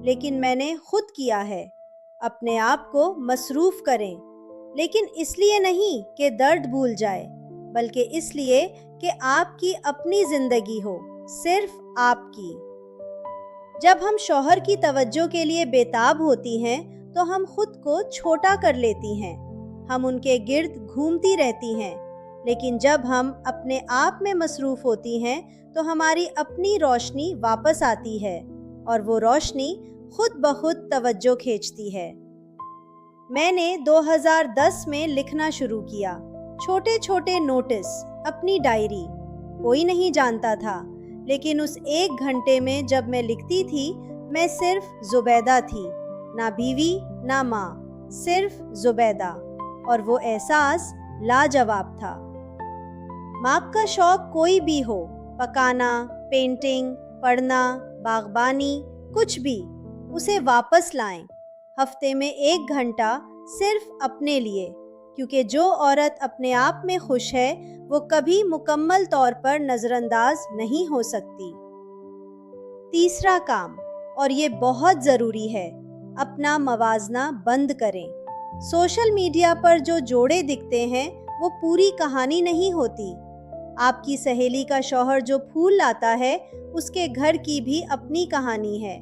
لیکن میں نے خود کیا ہے۔ اپنے آپ کو مصروف کریں، لیکن اس لیے نہیں کہ درد بھول جائے، بلکہ اس لیے کہ آپ کی اپنی زندگی ہو، صرف آپ کی۔ جب ہم شوہر کی توجہ کے لیے بےتاب ہوتی ہیں تو ہم خود کو چھوٹا کر لیتی ہیں، ہم ان کے گرد گھومتی رہتی ہیں، لیکن جب ہم اپنے آپ میں مصروف ہوتی ہیں تو ہماری اپنی روشنی واپس آتی ہے، اور وہ روشنی خود بخود توجہ کھینچتی ہے۔ میں نے 2010 میں لکھنا شروع کیا، چھوٹے چھوٹے نوٹس، اپنی ڈائری۔ کوئی نہیں جانتا تھا، لیکن اس 1 گھنٹے میں جب میں لکھتی تھی، میں صرف زبیدہ تھی، نہ بیوی نہ ماں، صرف زبیدہ، اور وہ احساس لاجواب تھا۔ ماپ کا شوق کوئی بھی ہو، پکانا، پینٹنگ، پڑھنا، باغبانی، کچھ بھی، اسے واپس لائیں، ہفتے میں 1 گھنٹہ صرف اپنے لیے، کیونکہ جو عورت اپنے آپ میں خوش ہے وہ کبھی مکمل طور پر نظر انداز نہیں ہو سکتی۔ تیسرا کام، اور یہ بہت ضروری ہے، اپنا موازنہ بند کریں۔ سوشل میڈیا پر جو جوڑے دکھتے ہیں وہ پوری کہانی نہیں ہوتی۔ آپ کی سہیلی کا شوہر جو پھول لاتا ہے، اس کے گھر کی بھی اپنی کہانی ہے۔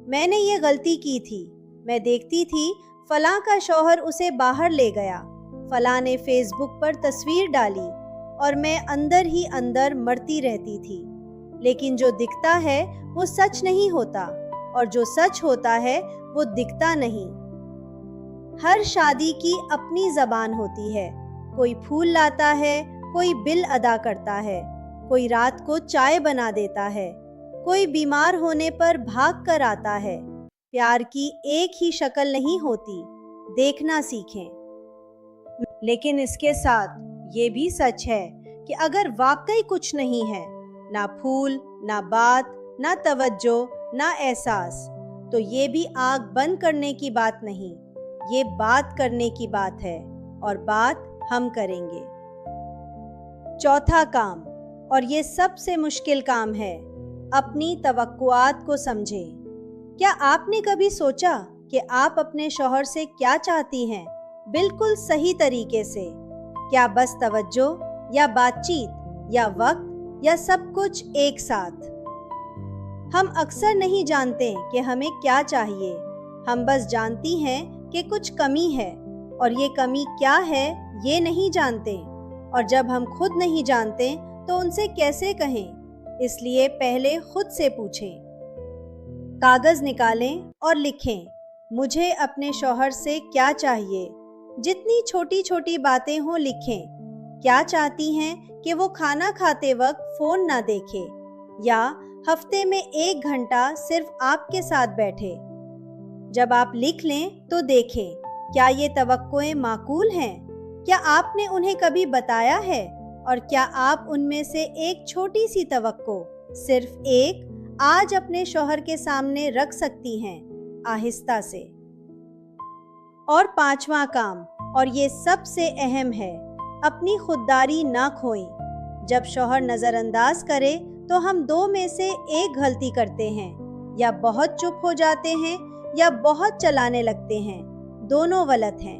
میں نے یہ غلطی کی تھی، میں دیکھتی تھی فلاں کا شوہر اسے باہر لے گیا، فلاں نے فیس بک پر تصویر ڈالی، اور میں اندر ہی اندر مرتی رہتی تھی۔ لیکن جو دکھتا ہے وہ سچ نہیں ہوتا، اور جو سچ ہوتا ہے وہ دکھتا نہیں۔ ہر شادی کی اپنی زبان ہوتی ہے، کوئی پھول لاتا ہے، کوئی بل ادا کرتا ہے، کوئی رات کو چائے بنا دیتا ہے، کوئی بیمار ہونے پر بھاگ کر آتا ہے۔ پیار کی ایک ہی شکل نہیں ہوتی، دیکھنا سیکھیں۔ لیکن اس کے ساتھ یہ بھی سچ ہے کہ اگر واقعی کچھ نہیں ہے، نہ پھول، نہ بات، نہ توجہ، نہ احساس، تو یہ بھی آنکھ بند کرنے کی بات نہیں، یہ بات کرنے کی بات ہے، اور بات ہم کریں گے۔ چوتھا کام، اور یہ سب سے مشکل کام ہے، اپنی توقعات کو سمجھیں۔ کیا آپ نے کبھی سوچا کہ آپ اپنے شوہر سے کیا چاہتی ہیں، بالکل صحیح طریقے سے؟ کیا بس توجہ، یا بات چیت، یا وقت، یا سب کچھ ایک ساتھ؟ ہم اکثر نہیں جانتے کہ ہمیں کیا چاہیے، ہم بس جانتی ہیں کہ کچھ کمی ہے، اور یہ کمی کیا ہے یہ نہیں جانتے، اور جب ہم خود نہیں جانتے تو ان سے کیسے کہیں؟ اس لیے پہلے خود سے پوچھیں۔ کاغذ نکالیں اور لکھیں، مجھے اپنے شوہر سے کیا چاہیے؟ جتنی چھوٹی چھوٹی باتیں ہوں لکھیں۔ کیا چاہتی ہیں کہ وہ کھانا کھاتے وقت فون نہ دیکھے، یا ہفتے میں 1 گھنٹہ صرف آپ کے ساتھ بیٹھے؟ جب آپ لکھ لیں تو دیکھیں، کیا یہ توقعیں معقول ہیں؟ کیا آپ نے انہیں کبھی بتایا ہے؟ اور کیا آپ ان میں سے ایک چھوٹی سی توقع، صرف ایک، آج اپنے شوہر کے سامنے رکھ سکتی ہیں، آہستہ سے؟ اور 5واں کام، اور یہ سب سے اہم ہے، اپنی خودداری نہ کھوئیں۔ جب شوہر نظر انداز کرے تو ہم 2 میں سے ایک غلطی کرتے ہیں، یا بہت چپ ہو جاتے ہیں یا بہت چلانے لگتے ہیں، دونوں غلط ہیں۔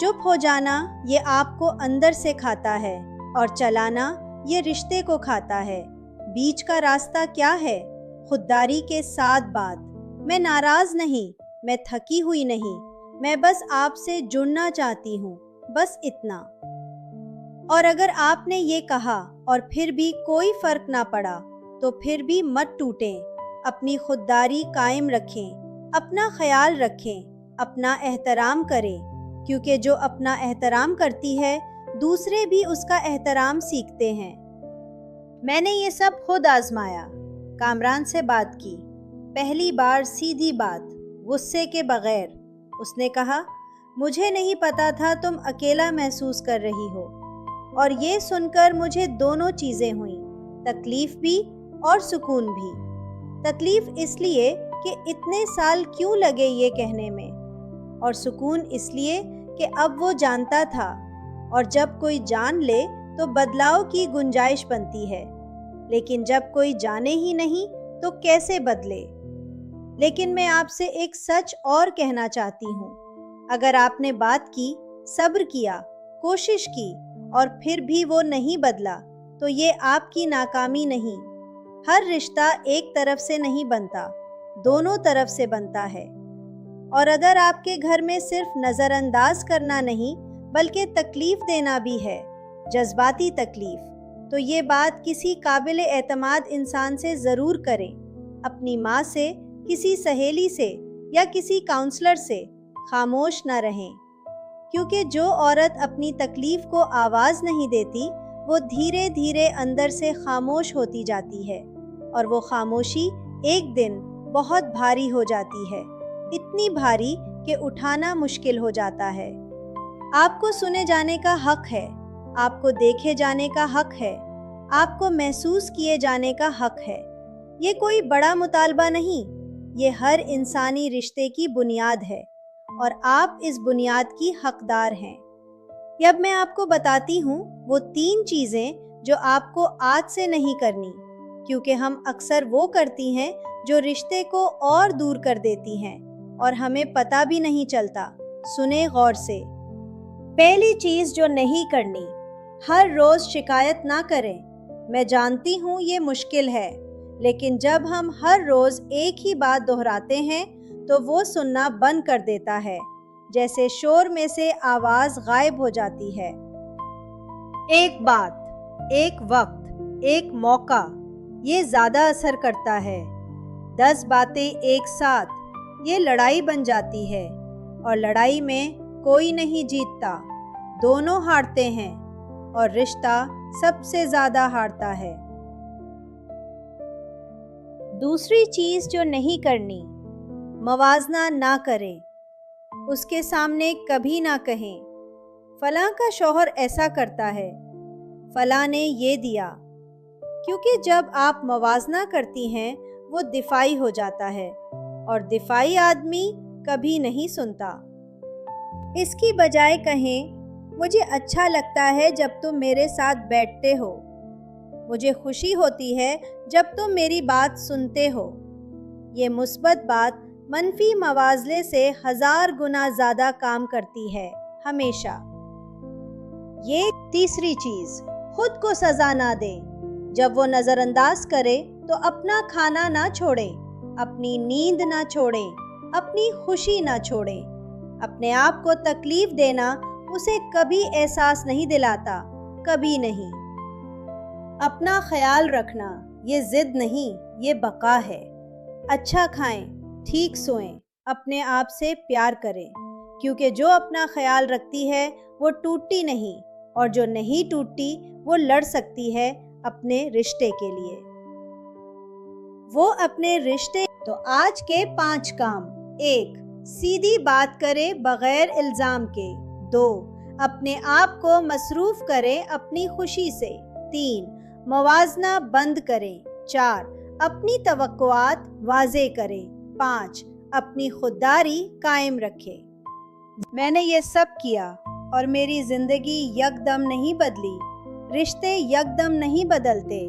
چپ ہو جانا یہ آپ کو اندر سے کھاتا ہے، اور چلانا یہ رشتے کو کھاتا ہے۔ بیچ کا راستہ کیا ہے؟ خودداری کے ساتھ بات، میں ناراض نہیں، میں تھکی ہوئی نہیں، میں بس آپ سے جڑنا چاہتی ہوں، بس اتنا۔ اور اگر آپ نے یہ کہا اور پھر بھی کوئی فرق نہ پڑا تو پھر بھی مت ٹوٹیں، اپنی خودداری قائم رکھیں، اپنا خیال رکھیں، اپنا احترام کریں، کیونکہ جو اپنا احترام کرتی ہے دوسرے بھی اس کا احترام سیکھتے ہیں۔ میں نے یہ سب خود آزمایا۔ کامران سے بات کی، پہلی بار سیدھی بات، غصے کے بغیر۔ اس نے کہا، مجھے نہیں پتا تھا تم اکیلا محسوس کر رہی ہو، اور یہ سن کر مجھے دونوں چیزیں ہوئیں، تکلیف بھی اور سکون بھی۔ تکلیف اس لیے کہ اتنے سال کیوں لگے یہ کہنے میں، اور سکون اس لیے کہ اب وہ جانتا تھا، اور جب کوئی جان لے تو بدلاؤ کی گنجائش بنتی ہے، لیکن جب کوئی جانے ہی نہیں تو کیسے بدلے؟ لیکن میں آپ سے ایک سچ اور کہنا چاہتی ہوں، اگر آپ نے بات کی، صبر کیا، کوشش کی اور پھر بھی وہ نہیں بدلا تو یہ آپ کی ناکامی نہیں۔ ہر رشتہ ایک طرف سے نہیں بنتا، دونوں طرف سے بنتا ہے۔ اور اگر آپ کے گھر میں صرف نظر انداز کرنا نہیں بلکہ تکلیف دینا بھی ہے، جذباتی تکلیف، تو یہ بات کسی قابل اعتماد انسان سے ضرور کریں، اپنی ماں سے، کسی سہیلی سے یا کسی کاؤنسلر سے۔ خاموش نہ رہیں، کیونکہ جو عورت اپنی تکلیف کو آواز نہیں دیتی وہ دھیرے دھیرے اندر سے خاموش ہوتی جاتی ہے، اور وہ خاموشی ایک دن بہت بھاری ہو جاتی ہے، اتنی بھاری کہ اٹھانا مشکل ہو جاتا ہے۔ آپ کو سنے جانے کا حق ہے، آپ کو دیکھے جانے کا حق ہے، آپ کو محسوس کیے جانے کا حق ہے۔ یہ کوئی بڑا مطالبہ نہیں، یہ ہر انسانی رشتے کی بنیاد ہے، اور آپ اس بنیاد کی حقدار ہیں۔ یہ اب میں آپ کو بتاتی ہوں وہ 3 چیزیں جو آپ کو آج سے نہیں کرنی، کیونکہ ہم اکثر وہ کرتی ہیں جو رشتے کو اور دور کر دیتی ہیں اور ہمیں پتہ بھی نہیں چلتا۔ سنیں غور سے۔ پہلی چیز جو نہیں کرنی، ہر روز شکایت نہ کریں۔ میں جانتی ہوں یہ مشکل ہے، لیکن جب ہم ہر روز ایک ہی بات دہراتے ہیں تو وہ سننا بند کر دیتا ہے، جیسے شور میں سے آواز غائب ہو جاتی ہے۔ ایک بات، ایک وقت، ایک موقع، یہ زیادہ اثر کرتا ہے۔ 10 باتیں ایک ساتھ، یہ لڑائی بن جاتی ہے، اور لڑائی میں کوئی نہیں جیتتا، دونوں ہارتے ہیں، اور رشتہ سب سے زیادہ ہارتا ہے۔ دوسری چیز جو نہیں کرنی، موازنہ نہ کریں۔ اس کے سامنے کبھی نہ کہیں، فلاں کا شوہر ایسا کرتا ہے، فلاں نے یہ دیا، کیونکہ جب آپ موازنہ کرتی ہیں وہ دفاعی ہو جاتا ہے، اور دفاعی آدمی کبھی نہیں سنتا۔ اس کی بجائے کہیں، مجھے اچھا لگتا ہے جب تم میرے ساتھ بیٹھتے ہو، مجھے خوشی ہوتی ہے جب تم میری بات سنتے ہو۔ یہ مثبت بات منفی موازنے سے 1000 گنا زیادہ کام کرتی ہے، ہمیشہ۔ یہ تیسری چیز، خود کو سزا نہ دیں۔ جب وہ نظر انداز کرے تو اپنا کھانا نہ چھوڑیں، اپنی نیند نہ چھوڑیں، اپنی خوشی نہ چھوڑیں۔ اپنے آپ کو تکلیف دینا اسے کبھی احساس نہیں دلاتا، کبھی نہیں۔ اپنا خیال رکھنا یہ ضد نہیں، یہ بقا ہے۔ اچھا کھائیں، ٹھیک سوئیں، اپنے آپ سے پیار کریں، کیونکہ جو اپنا خیال رکھتی ہے وہ ٹوٹتی نہیں، اور جو نہیں ٹوٹتی وہ لڑ سکتی ہے اپنے رشتے کے لیے۔ وہ اپنے رشتے۔ تو آج کے 5 کام: 1. سیدھی بات کرے بغیر الزام کے۔ 2. اپنے آپ کو مصروف کریں اپنی خوشی سے۔ 3. موازنہ بند کریں۔ 4. اپنی توقعات واضح کریں۔ 5. اپنی خودداری قائم رکھیں۔ میں نے یہ سب کیا اور میری زندگی یکدم نہیں بدلی۔ رشتے یکدم نہیں بدلتے،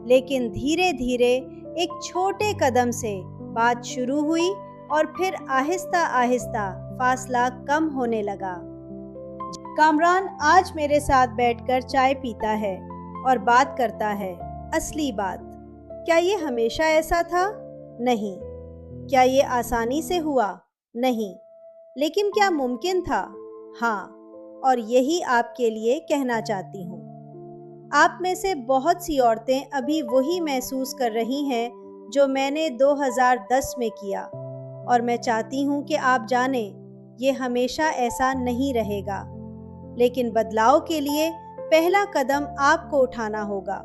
لیکن دھیرے دھیرے ایک چھوٹے قدم سے بات شروع ہوئی، اور پھر آہستہ آہستہ فاصلہ کم ہونے لگا۔ کامران آج میرے ساتھ بیٹھ کر چائے پیتا ہے اور بات کرتا ہے۔ اصلی بات، کیا یہ ہمیشہ ایسا تھا؟ نہیں۔ کیا یہ آسانی سے ہوا؟ نہیں۔ لیکن کیا ممکن تھا؟ ہاں، اور یہی آپ کے لیے کہنا چاہتی ہوں۔ آپ میں سے بہت سی عورتیں ابھی وہی محسوس کر رہی ہیں جو میں نے 2010 میں کیا، اور میں چاہتی ہوں کہ آپ جانیں یہ ہمیشہ ایسا نہیں رہے گا، لیکن بدلاؤ کے لیے پہلا قدم آپ کو اٹھانا ہوگا۔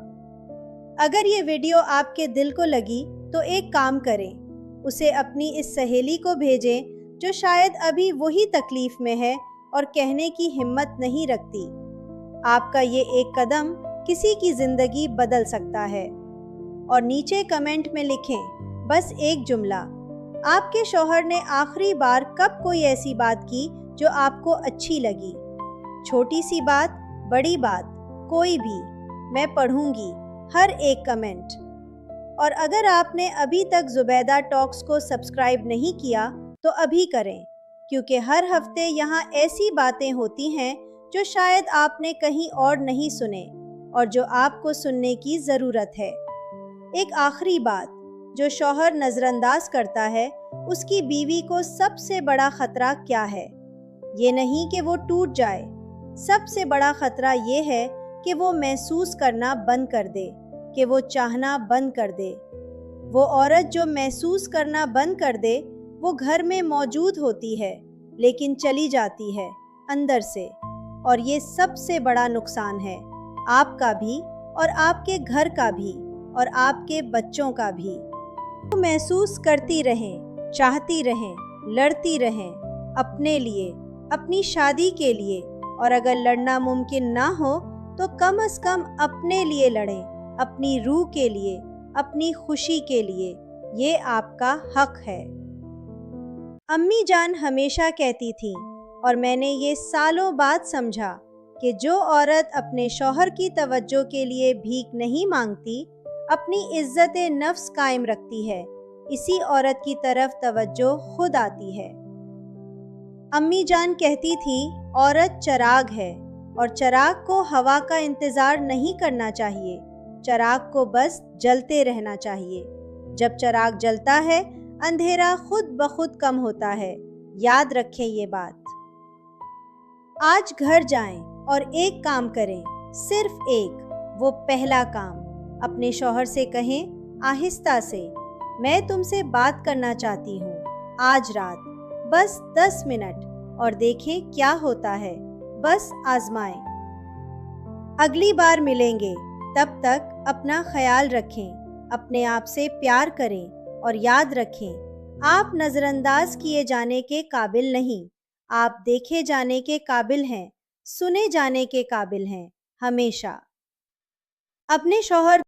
اگر یہ ویڈیو آپ کے دل کو لگی تو ایک کام کریں، اسے اپنی اس سہیلی کو بھیجیں جو شاید ابھی وہی تکلیف میں ہے اور کہنے کی ہمت نہیں رکھتی۔ آپ کا یہ ایک قدم کسی کی زندگی بدل سکتا ہے۔ اور نیچے کمنٹ میں لکھیں بس ایک جملہ، آپ کے شوہر نے آخری بار کب کوئی ایسی بات کی جو آپ کو اچھی لگی؟ چھوٹی سی بات، بڑی بات، کوئی بھی، میں پڑھوں گی ہر ایک کمنٹ۔ اور اگر آپ نے ابھی تک زبیدہ ٹاکس کو سبسکرائب نہیں کیا تو ابھی کریں، کیونکہ ہر ہفتے یہاں ایسی باتیں ہوتی ہیں جو شاید آپ نے کہیں اور نہیں سنے اور جو آپ کو سننے کی ضرورت ہے۔ ایک آخری بات، جو شوہر نظر انداز کرتا ہے اس کی بیوی کو سب سے بڑا خطرہ کیا ہے؟ یہ نہیں کہ وہ ٹوٹ جائے، سب سے بڑا خطرہ یہ ہے کہ وہ محسوس کرنا بند کر دے، کہ وہ چاہنا بند کر دے۔ وہ عورت جو محسوس کرنا بند کر دے وہ گھر میں موجود ہوتی ہے لیکن چلی جاتی ہے اندر سے، اور یہ سب سے بڑا نقصان ہے، آپ کا بھی اور آپ کے گھر کا بھی اور آپ کے بچوں کا بھی۔ وہ محسوس کرتی رہیں، چاہتی رہیں، لڑتی رہیں اپنے لیے، اپنی شادی کے لیے، اور اگر لڑنا ممکن نہ ہو تو کم از کم اپنے لیے لڑیں، اپنی روح کے لیے، اپنی خوشی کے لیے۔ یہ آپ کا حق ہے۔ امی جان ہمیشہ کہتی تھیں، اور میں نے یہ سالوں بعد سمجھا، کہ جو عورت اپنے شوہر کی توجہ کے لیے بھیک نہیں مانگتی، اپنی عزت نفس قائم رکھتی ہے، اسی عورت کی طرف توجہ خود آتی ہے۔ امی جان کہتی تھیں، عورت چراغ ہے، اور چراغ کو ہوا کا انتظار نہیں کرنا چاہیے، چراغ کو بس جلتے رہنا چاہیے۔ جب چراغ جلتا ہے اندھیرا خود بخود کم ہوتا ہے، یاد رکھیں یہ بات۔ آج گھر جائیں اور ایک کام کریں، صرف ایک، وہ پہلا کام، اپنے شوہر سے کہیں آہستہ سے، میں تم سے بات کرنا چاہتی ہوں آج رات، بس 10 منٹ، اور دیکھیں کیا ہوتا ہے، بس آزمائیں۔ اگلی بار ملیں گے، تب تک اپنا خیال رکھیں، اپنے آپ سے پیار کریں، اور یاد رکھیں، آپ نظر انداز کیے جانے کے قابل نہیں، آپ دیکھے جانے کے قابل ہیں، سنے جانے کے قابل ہیں، ہمیشہ۔ اپنے شوہر